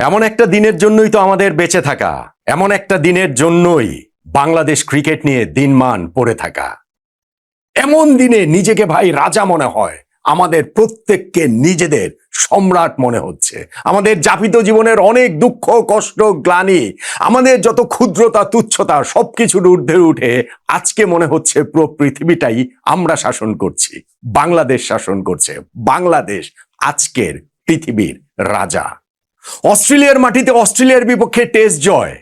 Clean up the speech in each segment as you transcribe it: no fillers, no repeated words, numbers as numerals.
এমন একটা দিনের জন্যই তো আমাদের বেঁচে থাকা, এমন একটা দিনের জন্যই বাংলাদেশ ক্রিকেট নিয়ে দিনমান পড়ে থাকা। এমন দিনে নিজেকে ভাই রাজা মনে হয়, আমাদের প্রত্যেককে নিজেদের সম্রাট মনে হচ্ছে। আমাদের যাপিত জীবনের অনেক দুঃখ কষ্ট গ্লানি, আমাদের যত ক্ষুদ্রতা তুচ্ছতা সবকিছুর ঊর্ধ্বে উঠে আজকে মনে হচ্ছে পুরো পৃথিবীটাই আমরা শাসন করছি, বাংলাদেশ শাসন করছে। বাংলাদেশ আজকের পৃথিবীর রাজা। অস্ট্রেলিয়ার মাটিতে অস্ট্রেলিয়ার বিপক্ষে টেস্ট জয়,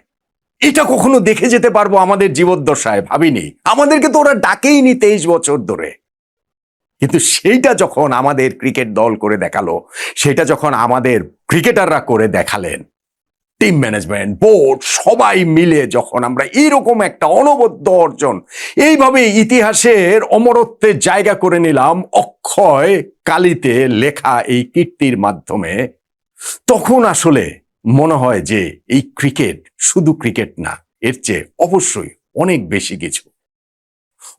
এটা কখনো দেখে যেতে পারবো আমাদের জীবদ্দশায় ভাবিনি। আমাদেরকে তো ওরা ডাকেইনি 23 বছর ধরে। কিন্তু সেইটা যখন আমাদের ক্রিকেট দল করে দেখালো, সেটা যখন আমাদের ক্রিকেটাররা করে দেখালেন, টিম ম্যানেজমেন্ট বোর্ড সবাই মিলে যখন আমরা এইরকম একটা অনবদ্য অর্জন এইভাবে ইতিহাসের অমরত্বের জায়গা করে নিলাম অক্ষয় কালিতে লেখা এই কীর্তির মাধ্যমে, তখন আসলে মনে হয় যে এই ক্রিকেট শুধু ক্রিকেট না, এর চেয়ে অবশ্যই অনেক বেশি কিছু।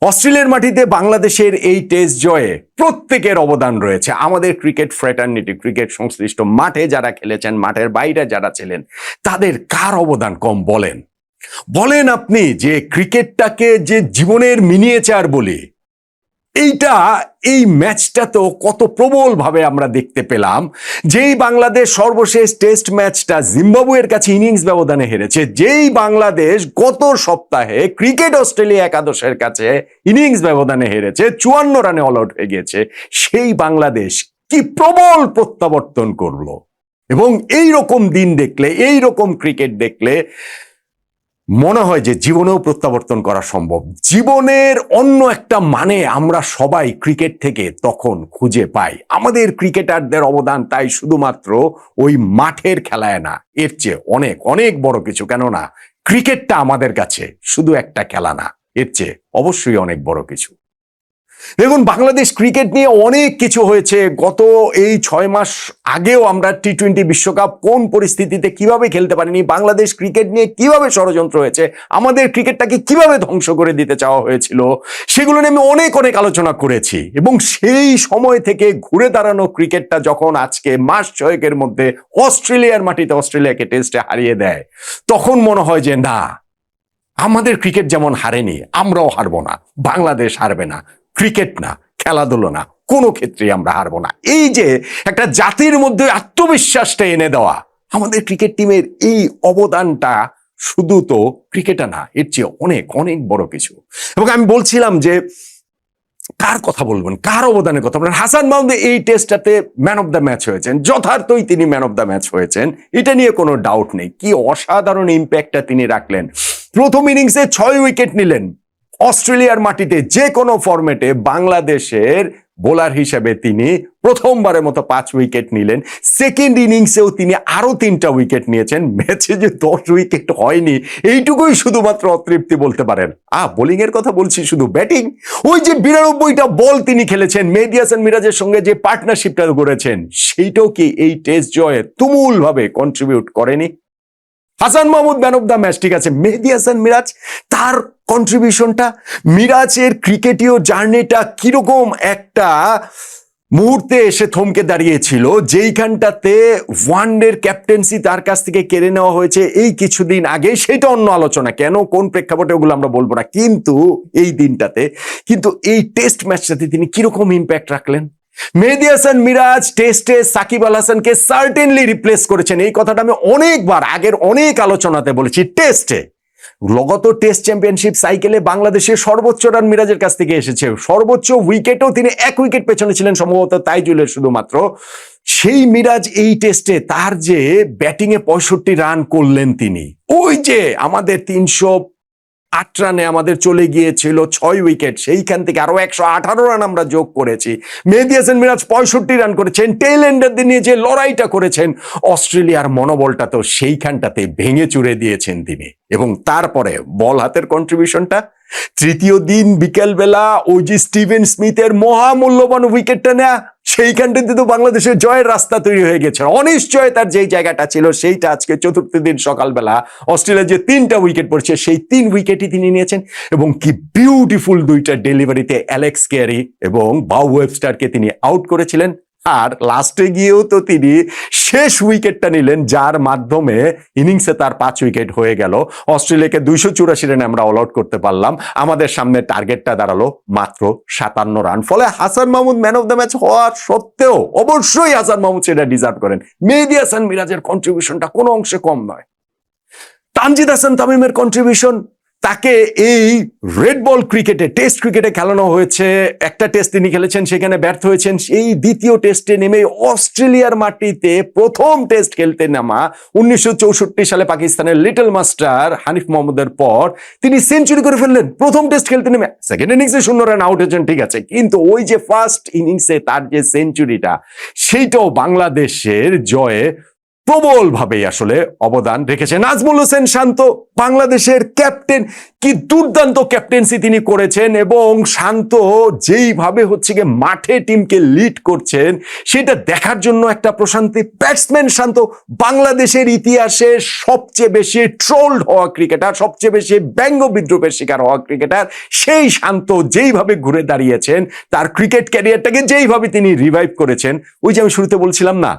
অস্ট্রেলিয়ার মাটিতে বাংলাদেশের এই টেস্ট জয়ে প্রত্যেকের অবদান রয়েছে। আমাদের ক্রিকেট ফ্র্যাটার্নিটি, ক্রিকেট সংশ্লিষ্ট মাঠে যারা খেলেছেন, মাঠের বাইরে যারা ছিলেন, তাদের কার অবদান কম বলেন? বলেন আপনি যে ক্রিকেটটাকে যে জীবনের মিনিয়েচার বলি, এই ম্যাচটা তো কত প্রবল ভাবে আমরা দেখতে পেলাম। যেই বাংলাদেশ সর্বশেষ টেস্ট ম্যাচটা জিম্বাবুয়ের কাছে ইনিংস ব্যবধানে হেরেছে, যেই বাংলাদেশ গত সপ্তাহে ক্রিকেট অস্ট্রেলিয়া একাদশের কাছে ইনিংস ব্যবধানে হেরেছে, 54 রানে অল আউট হয়ে গিয়েছে, সেই বাংলাদেশ কি প্রবল প্রত্যাবর্তন করলো। এবং এই রকম দিন দেখলে, এই রকম ক্রিকেট দেখলে মনে হয় যে জীবনেও প্রত্যাবর্তন করা সম্ভব। জীবনের অন্য একটা মানে আমরা সবাই ক্রিকেট থেকে তখন খুঁজে পাই। আমাদের ক্রিকেটারদের অবদান তাই শুধুমাত্র ওই মাঠের খেলায় না, এর চেয়ে অনেক অনেক বড় কিছু। কেননা ক্রিকেটটা আমাদের কাছে শুধু একটা খেলা না, এর চেয়ে অবশ্যই অনেক বড় কিছু। দেখুন, বাংলাদেশ ক্রিকেট নিয়ে অনেক কিছু হয়েছে। গত এই 6 মাস আগেও আমরা টি-20 বিশ্বকাপ কোন পরিস্থিতিতে কিভাবে খেলতে পারিনি, বাংলাদেশ ক্রিকেট নিয়ে কিভাবে ষড়যন্ত্র হয়েছে, আমাদের ক্রিকেটটাকে কিভাবে ধ্বংস করে দিতে চাওয়া হয়েছিল, সেগুলো নিয়ে আমি অনেক অনেক আলোচনা করেছি। এবং সেই সময় থেকে ঘুরে দাঁড়ানো ক্রিকেটটা যখন আজকে মাস 6 মধ্যে অস্ট্রেলিয়ার মাটিতে অস্ট্রেলিয়াকে টেস্টে হারিয়ে দেয়, তখন মনে হয় যে না, আমাদের ক্রিকেট যেমন হারেনি, আমরাও হারবো না, বাংলাদেশ হারবে না। ক্রিকেট না, খেলাধুলো না, কোনো ক্ষেত্রেই আমরা হারবো না। এই যে একটা জাতির মধ্যে আত্মবিশ্বাসটা এনে দেওয়া, আমাদের ক্রিকেট টিমের এই অবদানটা শুধু তো ক্রিকেটা না, এর চেয়ে অনেক অনেক বড় কিছু। এবং আমি বলছিলাম যে কার কথা বলবেন, কার অবদানের কথা বলবেন? হাসান মাহমুদ এই টেস্টটাতে ম্যান অফ দ্য ম্যাচ হয়েছেন, যথার্থই তিনি ম্যান অফ দ্য ম্যাচ হয়েছেন, এটা নিয়ে কোনো ডাউট নেই। কি অসাধারণ ইম্প্যাক্টটা তিনি রাখলেন। প্রথম ইনিংসে 6 উইকেট নিলেন। অস্ট্রেলিয়ার মাটিতে যে কোনো ফরম্যাটে বাংলাদেশের বোলার হিসেবে তিনি প্রথমবারের মতো 5 উইকেট নিলেন। সেকেন্ড ইনিংসেও তিনি আরো 3টা উইকেট নিয়েছেন। ম্যাচে যে 10 উইকেট হয়নি, এইটুকুই শুধুমাত্র অতৃপ্তি বলতে পারেন। বোলিং এর কথা বলছি, শুধু ব্যাটিং, ওই যে 92টা বল তিনি খেলেছেন, মেহেদী হাসান মিরাজের সঙ্গে যে পার্টনারশিপটা গড়েছেন, সেইটাও কি এই টেস্ট জয়ে তুমুল ভাবে কন্ট্রিবিউট করেনি? Hasan Mahmud man of the match, ঠিক আছে, মেহেদী হাসান মিরাজ তার কন্ট্রিবিউশনটা, মিরাজের ক্রিকেটীয় জার্নিটা কিরকম একটা মুহূর্তে এসে থমকে দাঁড়িয়েছিল, যেইখানটাতে ওয়ানডের ক্যাপ্টেন্সি তার কাছ থেকে কেড়ে নেওয়া হয়েছে এই কিছুদিন আগে, সেটা অন্য আলোচনা, কেন কোন প্রেক্ষাপটে ওগুলো আমরা বলবো না। কিন্তু এই দিনটাতে, কিন্তু এই টেস্ট ম্যাচটাতে তিনি কিরকম ইম্প্যাক্ট রাখলেন। মেহেদী হাসান মিরাজ টেস্টে সাকিব আল হাসানকে সার্টেনলি রিপ্লেস করেছেন। এই কথাটা আমি অনেকবার আগের অনেক আলোচনাতে বলেছি। টেস্টে গত টেস্ট চ্যাম্পিয়নশিপ সাইকেলে বাংলাদেশের সর্বোচ্চ রান মিরাজের কাছ থেকে এসেছে, সর্বোচ্চ উইকেটও তিনি 1 উইকেট পেছনে ছিলেন সম্ভবত তাইজুলের শুধুমাত্র। সেই মিরাজ এই টেস্টে তার যে ব্যাটিং এ 65 রান করলেন তিনি, ওই যে আমাদের 308 রানে আমাদের চলে গিয়েছিল 6 উইকেট, সেইখান থেকে আরো 118 রান আমরা যোগ করেছি। মেহেদী হাসান মিরাজ 65 রান করেছেন, টেইল এন্ডারদের নিয়ে যে লড়াইটা করেছেন, অস্ট্রেলিয়ার মনোবলটা তো সেইখানটাতে ভেঙে চুরে দিয়েছেন তিনি। এবং তারপরে বল হাতের কন্ট্রিবিউশনটা, তৃতীয় দিন বিকেলবেলা ওই যে স্টিভেন স্মিথের মহামূল্যবান উইকেটটা নেয়া, সেইখানটাতে তো বাংলাদেশের জয়ের রাস্তা তৈরি হয়ে গেছে। অনিশ্চয়তার যেই জায়গাটা ছিল, সেইটা আজকে চতুর্থ দিন সকালবেলা অস্ট্রেলিয়া যে 3টা উইকেট পড়ছে, সেই 3 উইকেটই তিনি নিয়েছেন। এবং কি বিউটিফুল 2টা ডেলিভারিতে অ্যালেক্স কেয়ারি এবং বাউ ওয়েবস্টারকে তিনি আউট করেছিলেন। আর লাস্টে গিয়েও তো তিনি শেষ উইকেটটা নিলেন, যার মাধ্যমে ইনিংসে তার 5 উইকেট হয়ে গেল। অস্ট্রেলিয়াকে 284 রানে আমরা অল আউট করতে পারলাম। আমাদের সামনে টার্গেটটা দাঁড়ালো মাত্র 57 রান। ফলে Hasan Mahmud man of the match হওয়ার সত্ত্বেও অবশ্যই হাসান মাহমুদ সেটা ডিজার্ভ করেন। মেহেদী হাসান মিরাজের কন্ট্রিবিউশনটা কোনো অংশে কম নয়। তানজিদ হাসান তামিমের কন্ট্রিবিউশন, তাকে এই রেড বল ক্রিকেটে, টেস্ট ক্রিকেটে খেলানো হয়েছে। একটা টেস্ট তিনি খেলেছেন, সেখানে ব্যর্থ হয়েছেন। এই দ্বিতীয় টেস্টে নেমে অস্ট্রেলিয়ার মাটিতে প্রথম টেস্ট খেলতে নামা 1964 সালে পাকিস্তানের লিটল মাস্টার হানিফ মোহাম্মদের পর তিনি সেঞ্চুরি করে ফেললেন প্রথম টেস্ট খেলতে নেমে। সেকেন্ড ইনিংসে 0 রান আউট হয়েছেন, ঠিক আছে, কিন্তু ওই যে ফার্স্ট ইনিংসে তার যে সেঞ্চুরিটা, সেইটাও বাংলাদেশের জয়ে প্রবলভাবে আসলে অবদান রেখেছে। নাজমুল হোসেন শান্ত বাংলাদেশের ক্যাপ্টেন, কি দুর্দান্ত ক্যাপ্টেন্সি তিনি করেছেন, এবং শান্ত যেইভাবে হচ্ছে গিয়ে মাঠে টিমকে লিড করছেন সেটা দেখার জন্য একটা প্রশান্তি। ব্যাটসম্যান শান্ত বাংলাদেশের ইতিহাসে সবচেয়ে বেশি ট্রোলড হওয়া ক্রিকেটার, সবচেয়ে বেশি ব্যঙ্গ বিদ্রুপের শিকার হওয়া ক্রিকেটার, সেই শান্ত যেইভাবে ঘুরে দাঁড়িয়েছেন, তার ক্রিকেট ক্যারিয়ারটাকে যেইভাবে তিনি রিভাইভ করেছেন, ওই যে আমি শুরুতে বলছিলাম না,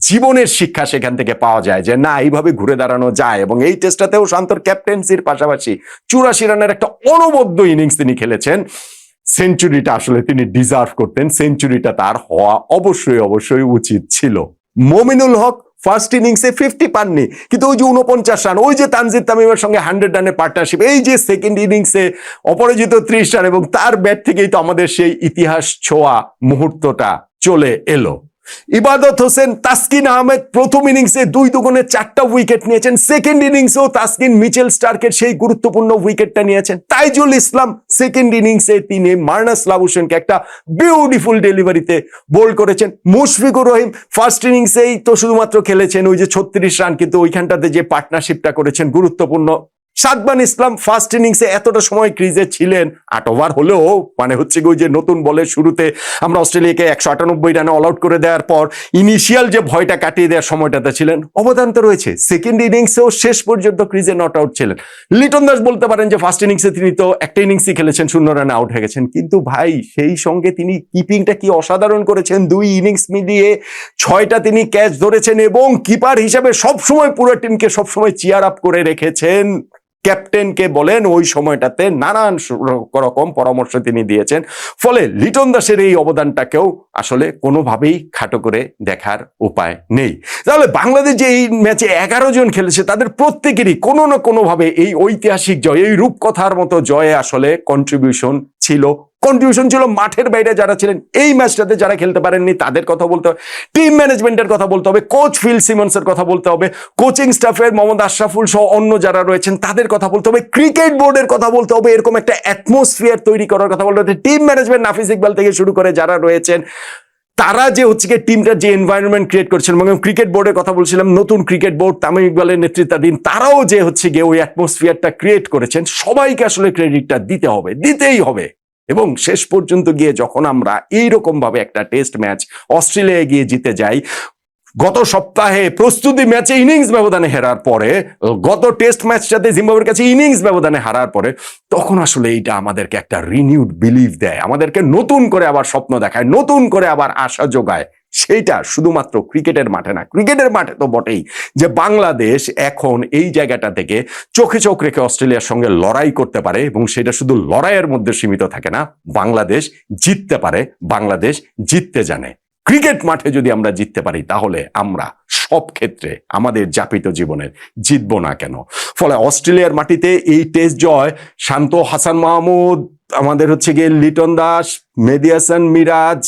জীবনের শিক্ষা সেখান থেকে পাওয়া যায় যে না, এইভাবে ঘুরে দাঁড়ানো যায়। এবং এই টেস্টটাতেও শান্তর ক্যাপ্টেন্সির পাশাপাশি 84 রানের একটা অনবদ্য ইনিংস তিনি খেলেছেন। সেঞ্চুরিটা আসলে তিনি ডিজার্ভ করতেন, সেঞ্চুরিটা তার হওয়া অবশ্যই উচিত ছিল। মমিনুল হক ফার্স্ট ইনিংসে 50 পাননি, কিন্তু ওই যে 49 রান, ওই যে তানজিদ তামিমের সঙ্গে 100 রানের পার্টনারশিপ, এই যে সেকেন্ড ইনিংসে অপরাজিত 30 রান, এবং তার ব্যাট থেকেই তো আমাদের সেই ইতিহাস ছোঁয়া মুহূর্তটা চলে এলো। ইবাদত হোসেন, তাসকিন আহমেদ প্রথম ইনিংসে 2 দুগুণে 4টা উইকেট নিয়েছেন। সেকেন্ড ইনিংসেও তাসকিন মিচেল স্টার্কের সেই গুরুত্বপূর্ণ উইকেটটা নিয়েছেন। তাইজুল ইসলাম সেকেন্ড ইনিংসে তিনি মার্নাস লাবুসেনকে একটা বিউটিফুল ডেলিভারিতে বোল্ড করেছেন। মুশফিকুর রহিম ফার্স্ট ইনিংসেই তো শুধুমাত্র খেলেছেন ওই যে 36 রান, কিন্তু ওইখানটাতে যে পার্টনারশিপটা করেছেন গুরুত্বপূর্ণ। সাদমান ইসলাম ফার্স্ট ইনিংসে এতটা সময় ক্রিজে ছিলেন, 8 ওভার হলেও মানে হচ্ছে ওই যে নতুন বলের শুরুতে আমরা অস্ট্রেলিয়াকে 198 রানে অল আউট করে দেওয়ার পর ইনিশিয়াল যে ভয়টা কাটিয়ে দেওয়ার সময়টাতে ছিলেন, অবদান তো রয়েছে। সেকেন্ড ইনিংসেও শেষ পর্যন্ত ক্রিজে নট আউট ছিলেন। লিটন দাস বলতে পারেন যে ফার্স্ট ইনিংসে তিনি তো একটা ইনিংসই খেলেছেন, 0 রানে আউট হয়ে গেছেন, কিন্তু ভাই সেই সঙ্গে তিনি কিপিংটা কি অসাধারণ করেছেন। 2 ইনিংস মিলিয়ে 6টা তিনি ক্যাচ ধরেছেন, এবং কিপার হিসাবে সবসময় পুরো টিমকে সবসময় চিয়ার আপ করে রেখেছেন। ক্যাপ্টেনকে বলেন ওই সময়টাতে নানান রকম পরামর্শ তিনি দিয়েছেন। ফলে লিটন দাসের এই অবদানটাকেও আসলে কোনোভাবেই খাটো করে দেখার উপায় নেই। তাহলে বাংলাদেশ যে এই ম্যাচে 11 জন খেলেছে, তাদের প্রত্যেকেরই কোনো না কোনোভাবে এই ঐতিহাসিক জয়, এই রূপকথার মতো জয়ে আসলে কন্ট্রিবিউশন ছিল। মাঠের বাইরে যারা ছিলেন, এই ম্যাচটাতে যারা খেলতে পারেননি তাদের কথা বলতে হবে, টিম ম্যানেজমেন্টের কথা বলতে হবে, কোচ ফিল সিমন্সের কথা বলতে হবে, কোচিং স্টাফের মোহাম্মদ আশরাফুল সহ অন্য যারা রয়েছেন তাদের কথা বলতে হবে, ক্রিকেট বোর্ডের কথা বলতে হবে, এরকম একটা অ্যাটমসফিয়ার তৈরি করার কথা বলতে হবে। টিম ম্যানেজমেন্ট নাফিস ইকবাল থেকে শুরু করে যারা রয়েছেন, তারা যে হচ্ছে গিয়ে টিমটার যে এনভায়রনমেন্ট ক্রিয়েট করছিলেন, এবং ক্রিকেট বোর্ডের কথা বলছিলাম, নতুন ক্রিকেট বোর্ড তামিম ইকবালের নেতৃত্বাধীন, তারাও যে হচ্ছে গিয়ে ওই অ্যাটমসফিয়ারটা ক্রিয়েট করেছেন, সবাইকে আসলে ক্রেডিটটা দিতেই হবে। এবং শেষ পর্যন্ত গিয়ে যখন আমরা এইরকম ভাবে একটা টেস্ট ম্যাচ অস্ট্রেলিয়ায় গিয়ে জিতে যাই, গত সপ্তাহে প্রস্তুতি ম্যাচে ইনিংস ব্যবধানে হারার পরে, গত টেস্ট ম্যাচটাতে জিম্বাবুয়ের কাছে ইনিংস ব্যবধানে হারার পরে, তখন আসলে এইটা আমাদেরকে একটা রিনিউড বিলিভ দেয়, আমাদেরকে নতুন করে আবার স্বপ্ন দেখায়, নতুন করে আবার আশা যোগায়। সেইটা শুধুমাত্র ক্রিকেটের মাঠে না, ক্রিকেটের মাঠে তো বটেই, যে বাংলাদেশ এখন এই জায়গাটা থেকে চোখে চোখ রেখে অস্ট্রেলিয়ার সঙ্গে লড়াই করতে পারে, এবং সেটা শুধু লড়াইয়ের মধ্যে সীমিত থাকে না, বাংলাদেশ জিততে পারে, বাংলাদেশ জিততে জানে। ক্রিকেট মাঠে যদি আমরা জিততে পারি, তাহলে আমরা সব ক্ষেত্রে আমাদের যাপিত জীবনের জিতবো না কেন? ফলে অস্ট্রেলিয়ার মাটিতে এই টেস্ট জয়, শান্ত, হাসান মাহমুদ, আমাদের হচ্ছে গিয়ে লিটন দাস, মেহেদী হাসান মিরাজ,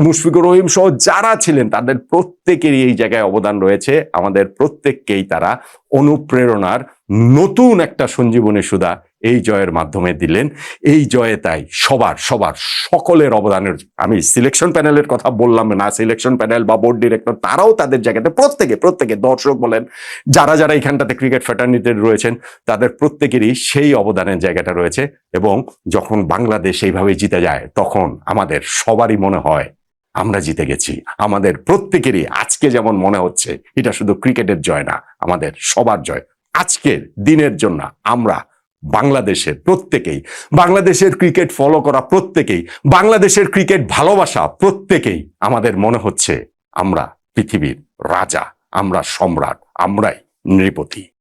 মুশফিকুর রহিম সহ যারা ছিলেন, তাদের প্রত্যেকেরই এই জায়গায় অবদান রয়েছে। আমাদের প্রত্যেককেই তারা অনুপ্রেরণার নতুন একটা সঞ্জীবনী সুধা এই জয়ের মাধ্যমে দিলেন। এই জয়ে তাই সবার সকলের অবদানের, আমি সিলেকশন প্যানেলের কথা বললাম না, সিলেকশন প্যানেল বা বোর্ড ডিরেক্টর তারাও তাদের জায়গাতে প্রত্যেকে দর্শক বলেন, যারা এখানটাতে ক্রিকেট ফ্র্যাটার্নিটি রয়েছেন, তাদের প্রত্যেকেরই সেই অবদানের জায়গাটা রয়েছে। এবং যখন বাংলাদেশ এইভাবে জিতে যায়, তখন আমাদের সবারই মনে হয় আমরা জিতে গেছি। আমাদের প্রত্যেকেরই আজকে যেমন মনে হচ্ছে এটা শুধু ক্রিকেটের জয় না, আমাদের সবার জয়। আজকের দিনের জন্য আমরা বাংলাদেশের প্রত্যেকেই, বাংলাদেশের ক্রিকেট ফলো করা প্রত্যেকেই, বাংলাদেশের ক্রিকেট ভালোবাসা প্রত্যেকেই আমাদের মনে হচ্ছে আমরা পৃথিবীর রাজা, আমরা সম্রাট, আমরাই নৃপতি।